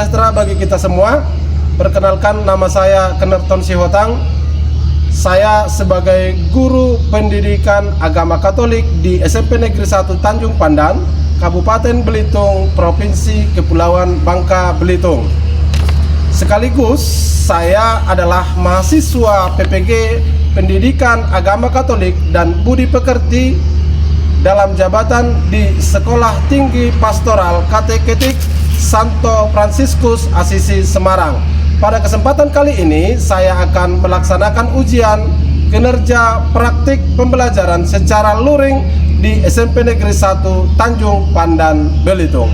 sejahtera bagi kita semua. Perkenalkan, nama saya Kenerton Sihotang. Saya sebagai guru pendidikan agama Katolik di SMP Negeri 1 Tanjung Pandan, Kabupaten Belitung, Provinsi Kepulauan Bangka Belitung. Sekaligus saya adalah mahasiswa PPG Pendidikan Agama Katolik dan Budi Pekerti dalam jabatan di Sekolah Tinggi Pastoral Kateketik Santo Fransiskus Asisi Semarang. Pada kesempatan kali ini saya akan melaksanakan ujian kinerja praktik pembelajaran secara luring di SMP Negeri 1 Tanjung Pandan Belitung.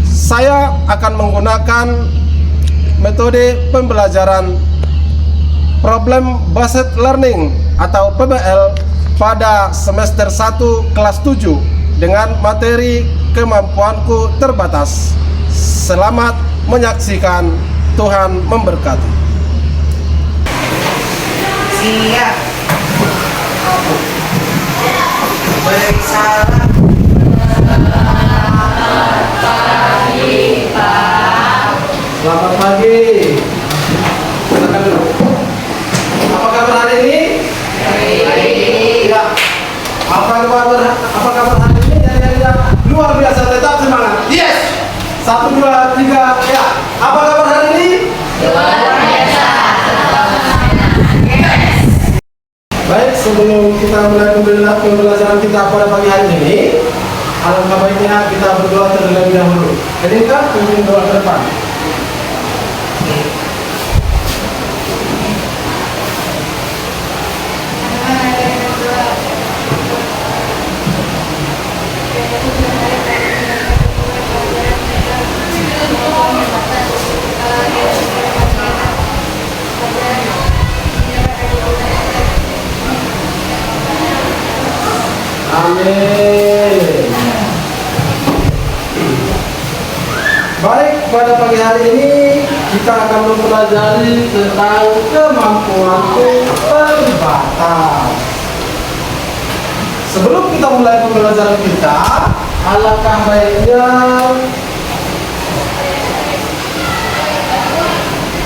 Saya akan menggunakan metode pembelajaran Problem Based Learning atau PBL pada semester 1 kelas 7 dengan materi kemampuanku terbatas. Selamat menyaksikan, Tuhan memberkati. Siap. Bersalam. Selamat pagi, Pak. Selamat pagi. Silakan dulu. Apa kabar hari ini? Baik. Ya. Apa kabar hari ini? Yang luar biasa, tetap semangat. Yes. 1, 2, 3. Ya. Apa kabar hari ini? Luar biasa. Yes. Baik, sebelum kita mulai pembelajaran kita pada pagi hari ini, alangkah baiknya kita berdoa terlebih dahulu. Jadi kita pimpin doa ke depan. Amin. Baik, pada pagi hari ini kita akan mempelajari tentang kemampuanku terbatas. Sebelum kita mulai pembelajaran kita, alangkah baiknya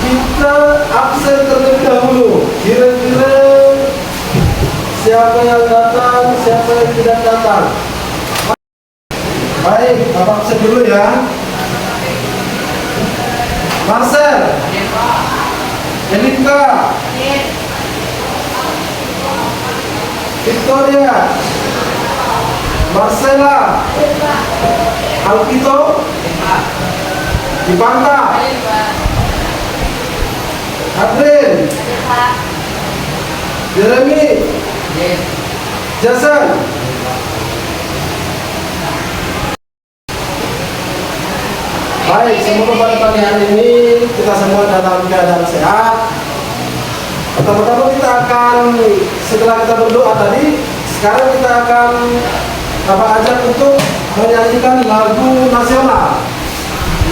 kita absen terlebih dahulu. Kira-kira siapa yang datang, siapa yang tidak datang. Baik, Bapak absen dulu ya. Marcel, Elika, Victoria, Marcela, Alvito, Ivanta, Adrian, Jeremy, Jason. Baik, semoga pada pagi hari ini kita semua dalam keadaan sehat. Pertama-tama kita akan, setelah kita berdoa tadi, sekarang kita akan ajak untuk menyanyikan lagu nasional.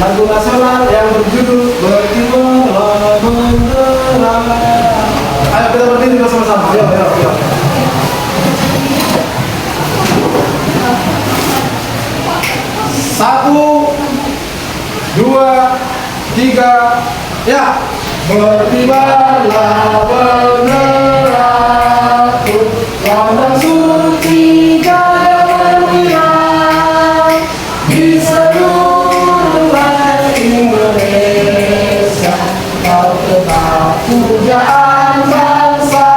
Lagu nasional yang berjudul Berkibarlah Bendera. Ayo kita berdiri bersama-sama. Ayo. 1, 2, 3, ya. Berkibarlah benderaku, warna suci jaya berkilau di seluruh rakyat Indonesia. Kau tetap pujaan bangsa,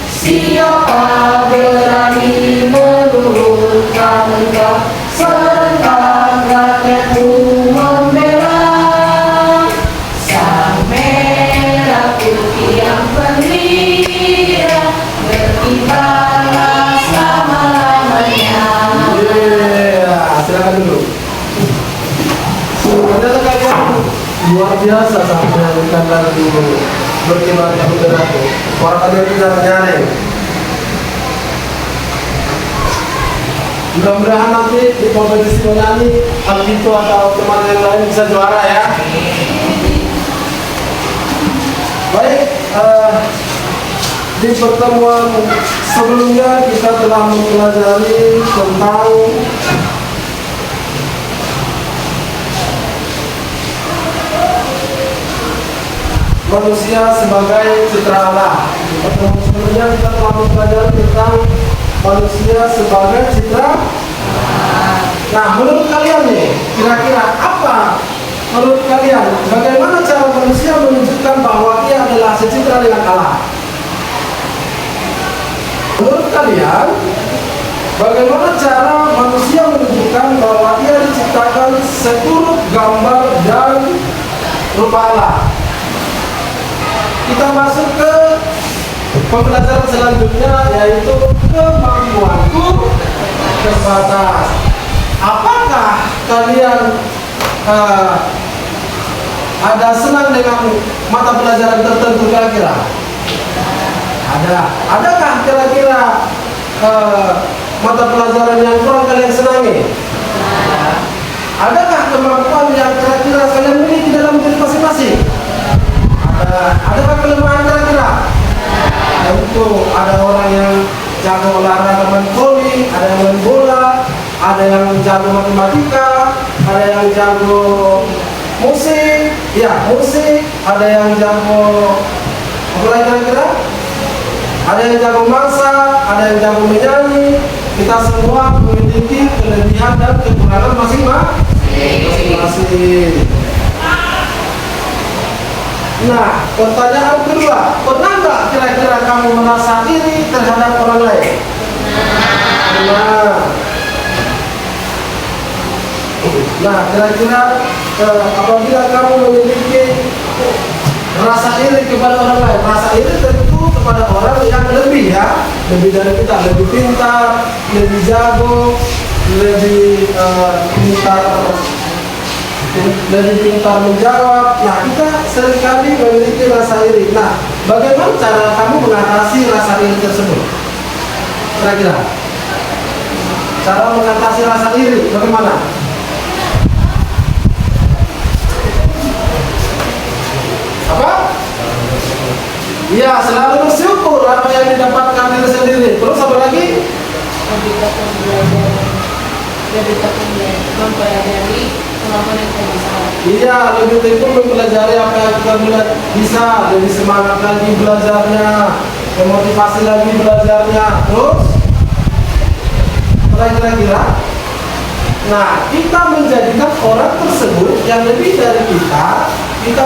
siapa berani menurunkan engkau, serta rakyatmu membela sang merah putih yang berkilau, berkibarlah selama-lamanya. Silakan dulu. Ternyata kalian luar biasa sampai menyanyikan lagu Berkibarlah Benderaku. Suara kalian bisa menyanyi. Mudah-mudahan nanti di kompetisi menyanyi Alvito atau teman yang lain bisa juara ya. Baik, di pertemuan sebelumnya kita telah mempelajari tentang manusia sebagai citra Allah. Sebelumnya kita telah mempelajari tentang manusia sebagai citra. Nah, menurut kalian nih, kira-kira apa? Menurut kalian, bagaimana cara manusia menunjukkan bahwa ia adalah secitra dengan Allah? Menurut kalian, bagaimana cara manusia menunjukkan bahwa ia diciptakan seturut gambar dan rupa Allah? Kita masuk ke pembelajaran selanjutnya, yaitu kemampuanku terbatas. Apakah kalian ada senang dengan mata pelajaran tertentu kira-kira? Ada. Adakah kira-kira mata pelajaran yang kurang kalian senangi? Adakah kemampuan yang kira-kira kalian miliki dalam diri masing-masing? Adakah kelemahan kira-kira? Tentu ada orang yang jago olahraga main voli, ada yang main bola, ada yang jago matematika, ada yang jago musik, musik, ada yang jago apa lagi kira-kira? Ada yang jago masak, ada yang jago menyanyi. Kita semua memiliki kelebihan dan kekurangan masing-masing. Nah, pertanyaan kedua, pernah nggak kira-kira kamu merasa iri terhadap orang lain? Nah, kira-kira apabila kamu memiliki rasa iri kepada orang lain, rasa iri tentu kepada orang yang lebih dari kita, lebih pintar, lebih jago, lebih pintar menjawab. Nah, kita seringkali memiliki rasa iri. Nah, bagaimana cara kamu mengatasi rasa iri tersebut? Kira-kira cara mengatasi rasa iri bagaimana? Apa? Iya, selalu bersyukur apa yang didapatkan diri sendiri. Terus apa lagi? Mempelajari kemampuan yang kita bisa. Iya, lebih tekun mempelajari apa yang kita bisa, lebih semangat lagi belajarnya, memotivasi lagi belajarnya. Terus, apa kira-kira? Nah, kita menjadikan orang tersebut yang lebih dari kita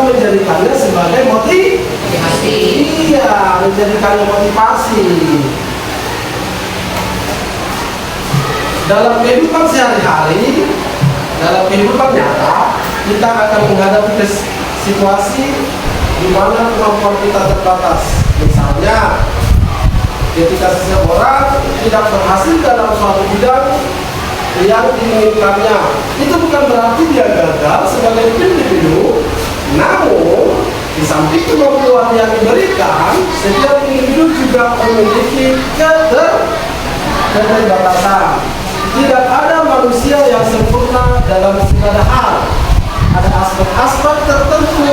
menjadikannya sebagai motivasi. Iya, menjadikannya motivasi. Dalam kehidupan sehari-hari, dalam kehidupan nyata, kita akan menghadapi situasi di mana kemampuan kita terbatas. Misalnya, ketika seseorang tidak berhasil dalam suatu bidang yang diinginkannya, itu bukan berarti dia gagal sebagai individu. Namun, di samping kemampuan yang diberikan, setiap individu juga memiliki keterbatasan. Tidak ada manusia yang sempurna dalam segala hal. Ada aspek-aspek tertentu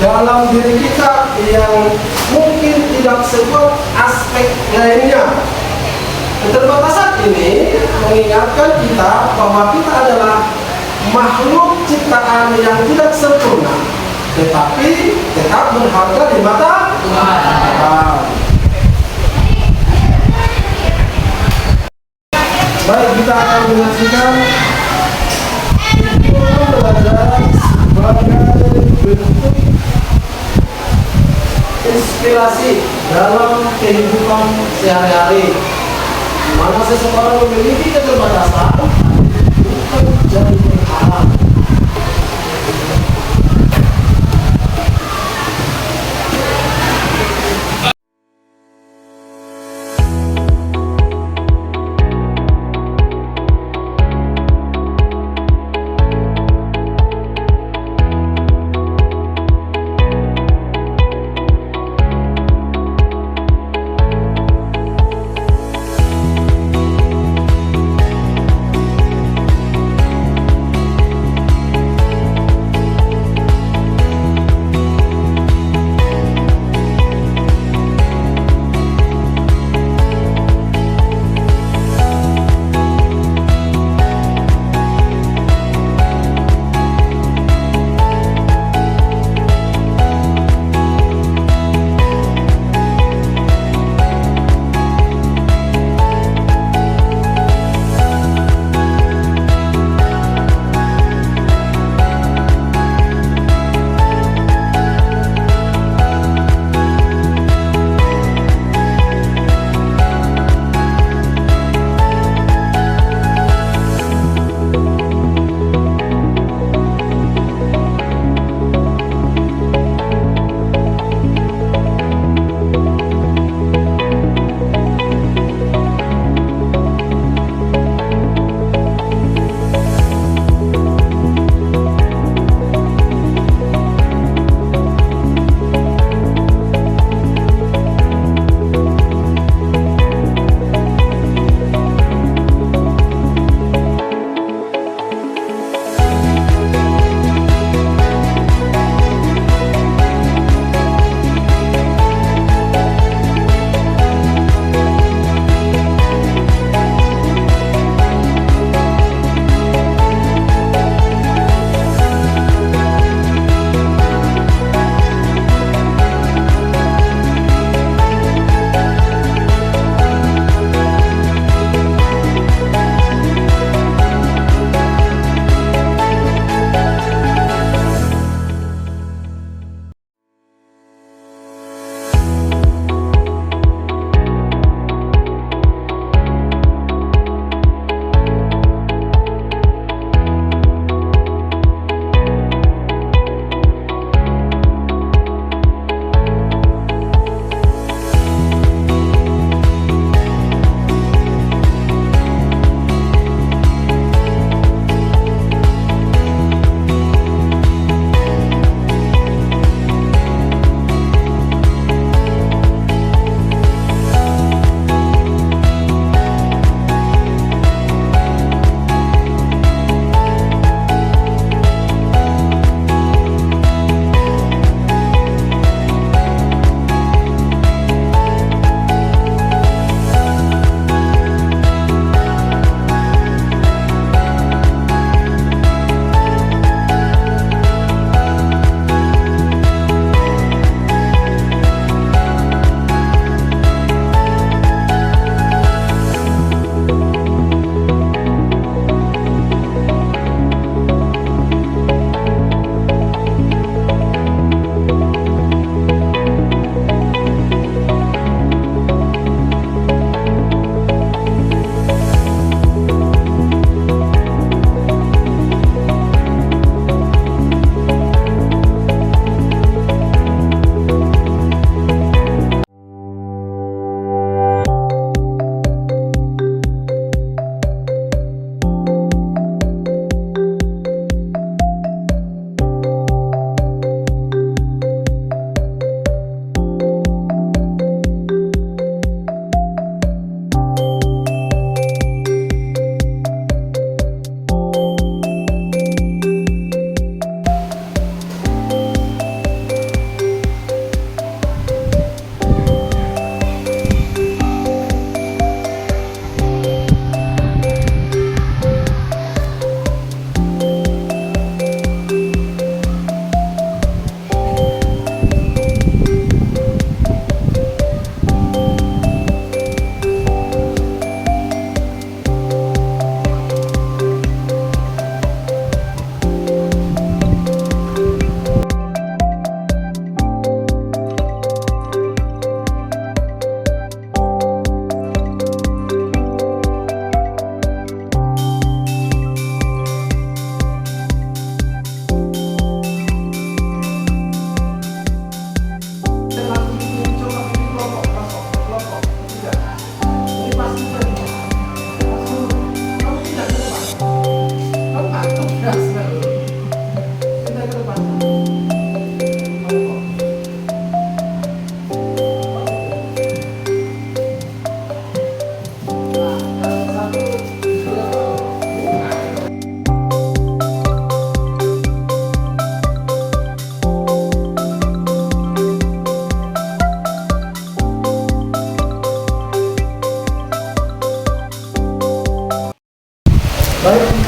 dalam diri kita yang mungkin tidak sekuat aspek lainnya. Keterbatasan ini mengingatkan kita bahwa kita adalah makhluk ciptaan yang tidak sempurna, tetapi tetap berharga di mata Tuhan. Baik, kita akan menyaksikan video pembelajaran sebagai bentuk inspirasi dalam kehidupan sehari-hari. Mana seseorang memiliki keterbatasan bukan jadi penghalang.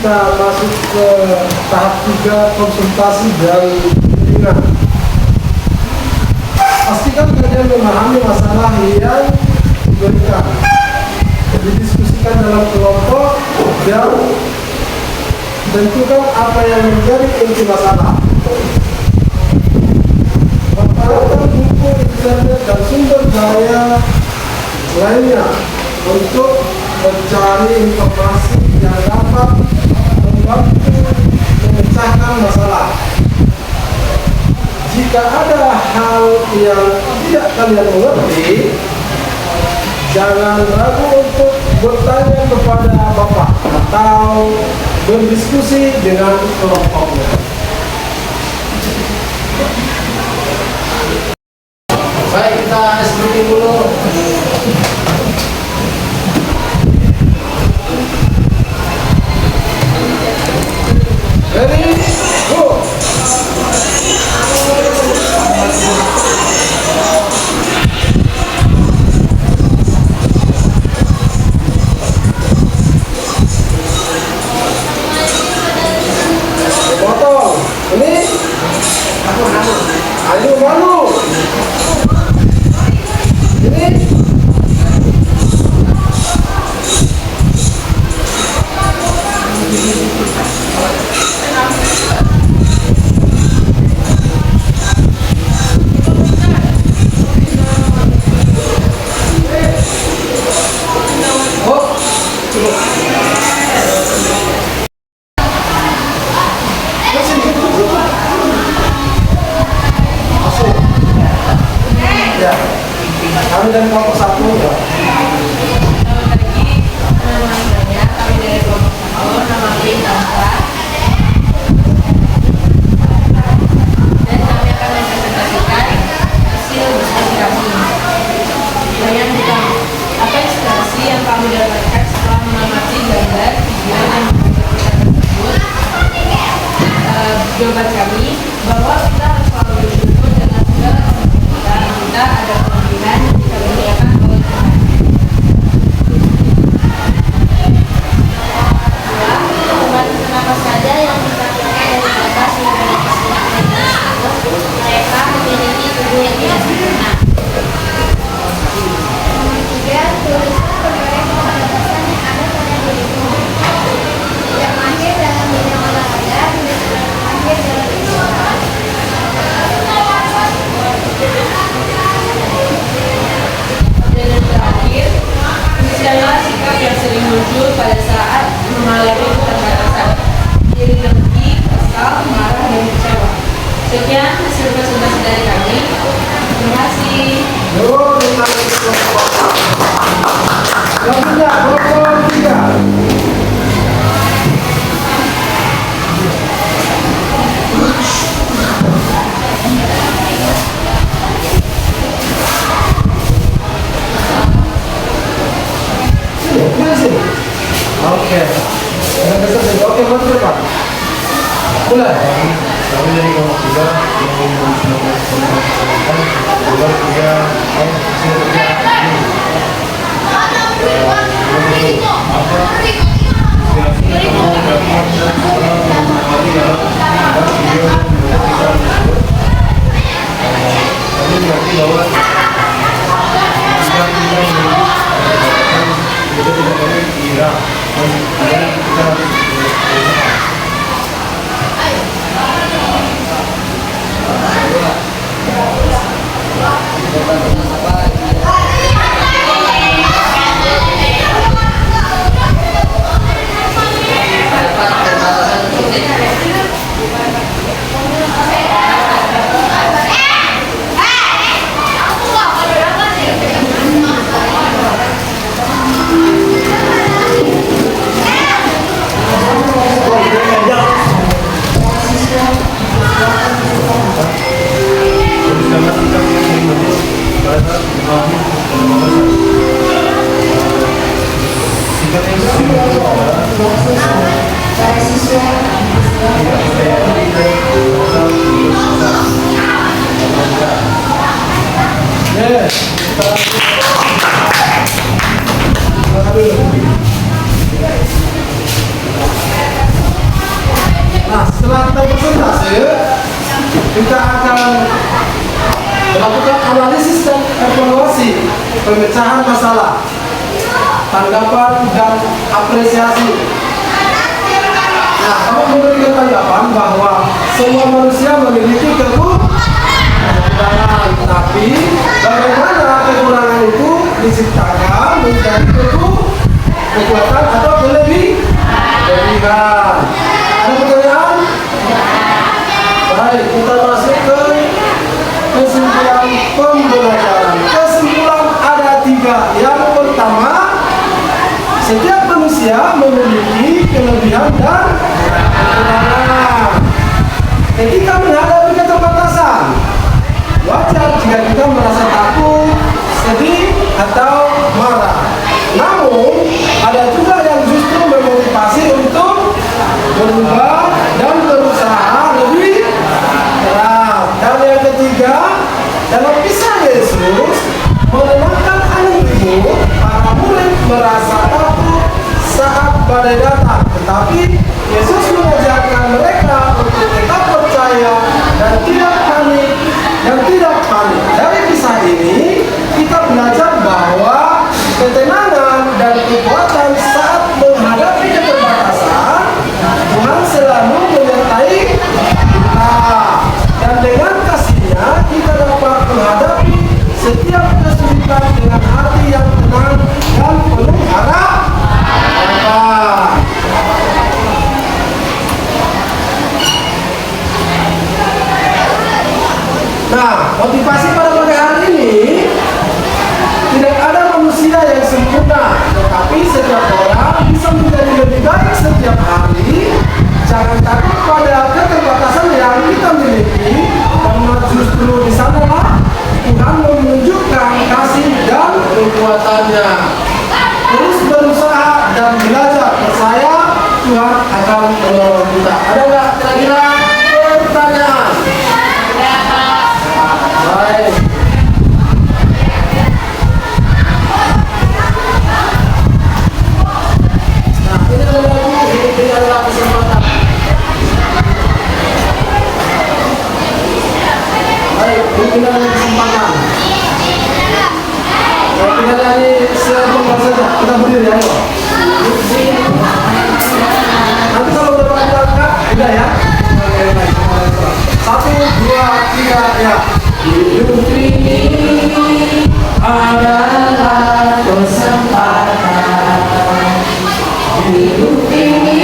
kita masuk ke tahap 3 konsultasi dan bimbingan. Pastikan kalian memahami masalah yang diberikan, didiskusikan dalam kelompok, dan tentukan apa yang menjadi inti masalah. Manfaatkan buku, internet, dan sumber daya lainnya untuk mencari informasi yang dapat membantu memecahkan masalah. Jika ada hal yang tidak kalian mengerti, jangan ragu untuk bertanya kepada Bapak atau berdiskusi dengan kelompoknya. Baik, kita screening dulu. Ready? Go! Potong. Ini? Ayo malu. Ini? Ya, kami dari kelompok 1 ya. Namanya kami dari kelompok 1, nama Bintangka. Dan kami akan mempresentasikan hasil diskusi kami. Pertanyaan pertama, apa inspirasi yang kamu dapatkan setelah mengamati gambar video yang dibuat tersebut? Jawaban kami bahwa kita harus selalu bersyukur dengan segala kita ada kemungkinan yang kita muliakan oleh Tuhan. Teman-teman apa saja yang dipakai dari mereka sehingga mereka memiliki tubuh yang tidak sempurna. Tiga, tuliskan berbagai keterbatasan yang ada pada dirimu. Tidak mahir dalam bidang olahraga, tidak mahir dalam ilmu. Dan yang terakhir, misalnya sikap yang sering muncul pada saat mengalami keterbatasan, diri dengki, kesal, marah, dan kecewa. Sekian hasil presentasi dari kami. Terima kasih. Yo, kita kelompok. Selanjutnya, kelompok 3. Oke. Oke, maju ke depan. Mulai. Kami dari kelompok 3 yang ingin melakukan keluar 3 hasil kerja ini. Apa inspirasi yang kamu dapat setelah mengamati dalam video yang kita tersebut? Kami mengerti bahwa jika kita memiliki kita tidak boleh kira dan kita harus berusaha. dan evaluasi, pemecahan masalah, tanggapan dan apresiasi. Nah, kamu memberikan tanggapan bahwa semua manusia memiliki kekurangan, tapi bagaimana kekurangan itu diciptakan menjadi kekuatan atau kelebihan? Ada pertanyaan? Baik, kita masuk ke kesimpulan pembelajaran. Kesimpulan ada 3. Yang pertama, setiap manusia memiliki kelebihan dan kekurangan. Ketika menghadapi keterbatasan, wajar jika kita merasa takut, sedih, atau marah. Namun, ada juga yang justru memotivasi untuk berubah dan berusaha lebih keras. Dan yang ketiga, dalam kisah Yesus menenangkan angin ribut, para murid merasa takut saat badai datang. Tetapi Yesus mengajarkan mereka untuk tetap percaya dan tidak panik. Dari kisah ini kita belajar bahwa ketenangan dan kekuatan saat menghadapi keterbatasan Tuhan selalu menyertai kita, dan dengan kasih-Nya kita dapat menghadapi setiap kesulitan dengan hati yang tenang dan penuh harapan. Nah, motivasi pada pagi hari ini, tidak ada manusia yang sempurna, tetapi setiap orang bisa menjadi lebih baik setiap hari. Jangan takut pada keterbatasan yang kita miliki, karena justru di sanalah Tuhan menunjukkan kasih dan kekuatannya. Terus berusaha dan belajar, percaya Tuhan akan menolong kita. Ada nggak kira-kira pertanyaan? Baik. Nah, ini adalah kesempatan. Baik, ini adalah kesempatan. Kita dari sebentar saja, kita berdiri ya. Nanti kalau udah pada berangkat, udah ya. 1, 2, 3, ya. Hidup ini adalah kesempatan. Hidup ini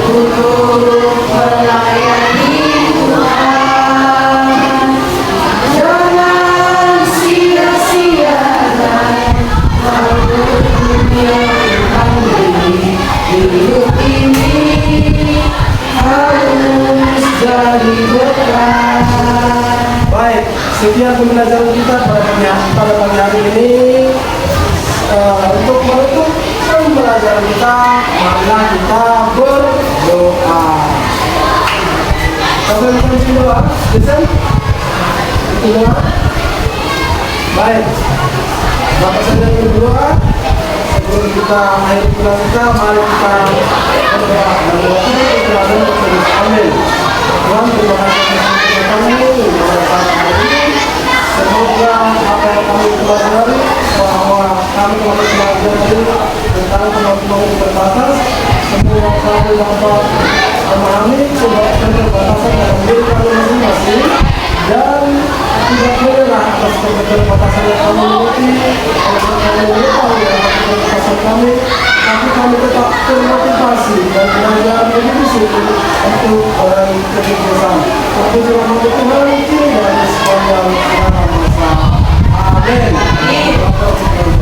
untuk melayani Tuhan. Jangan sia-siakan waktu yang kami. Hidup ini harus jadi berkah. Baik, sekian pembelajaran kita pada pagi hari ini. Untuk menutup pembelajaran kita, marilah kita berdoa. Sampai berjumpa doa, Jason. Doa. Baik, Bapak saja berdoa. Sebelum kita akhiri kelas kita, mari kita berdoa. Amin. Tuhan, terima kasih kepada kami pada pagi hari ini. Semoga apa yang kami pelajari, bahwa kami telah belajar tentang kemampuan terbatas, semua kami dapat memahami sebuah keterbatasan dalam diri kami masing-masing, dan tidak menyerah atas keterbatasan yang kami miliki. Karena kami mengetahui keterbatasan kami, tapi kami tetap termotivasi dan belajar lebih disiplin untuk orang kebiasaan. Terpuji nama Tuhan, kini dan sepanjang masa. Amin.